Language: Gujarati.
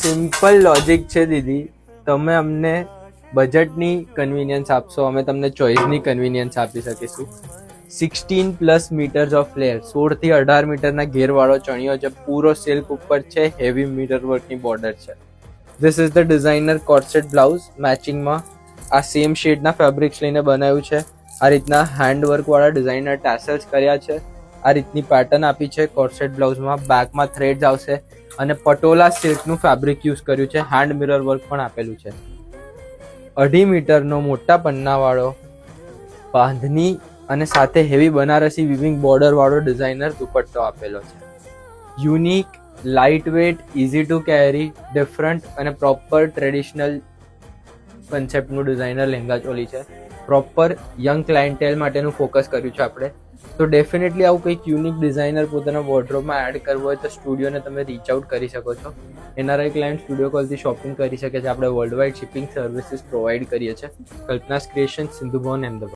સિમ્પલ લોજિક છે દીદી. તમે અમને બજેટની કન્વિનિયન્સ આપશો, અમે તમને ચોઇસની કન્વિનિયન્સ આપી શકીશું. 16+ મીટર્સ ઓફ ફ્લેર, 16 થી 18 મીટરના ઘેરવાળો ચણિયો છે, પૂરો સિલ્ક ઉપર છે, હેવી મિરર વર્કની બોર્ડર છે. This is the designer corset blouse. મેચિંગમાં આ સેમ શેડના ફેબ્રિક્સ લઈને બનાવ્યું છે. આ રીતના હેન્ડવર્કવાળા ડિઝાઇનર ટેસલ્સ કર્યા છે. આ રીતની પેટર્ન આપી છે કોર્સેટ બ્લાઉઝમાં. બેકમાં થ્રેડ્સ આવશે અને પટોલા સિલ્કનું ફેબ્રિક યુઝ કર્યું છે. હેન્ડ મિરર વર્ક પણ આપેલું છે. 2.5 મીટરનો મોટા પન્નાવાળો બાંધણી અને સાથે હેવી બનારસી વિવિંગ બોર્ડર વાળો ડિઝાઇનર દુપટ્ટો આપેલો છે. Unique, light wet, easy to carry, different અને proper traditional કન્સેપ્ટનું designer lehenga choli છે. પ્રોપર યંગ ક્લાયન્ટેલ માટેનું ફોકસ કર્યું છે આપણે. તો ડેફિનેટલી આવું કંઈક યુનિક ડિઝાઇનર પોતાના વોર્ડરોબમાં એડ કરવું હોય તો સ્ટુડિયોને તમે રીચ આઉટ કરી શકો છો. એનઆરઆઈ ક્લાયન્ટ સ્ટુડિયો કોલથી શોપિંગ કરી શકે છે. આપણે world wide shipping services provide કરીએ છીએ. કલ્પનાસ ક્રિએશન, સિંધુ ભવન, અમદાવાદ.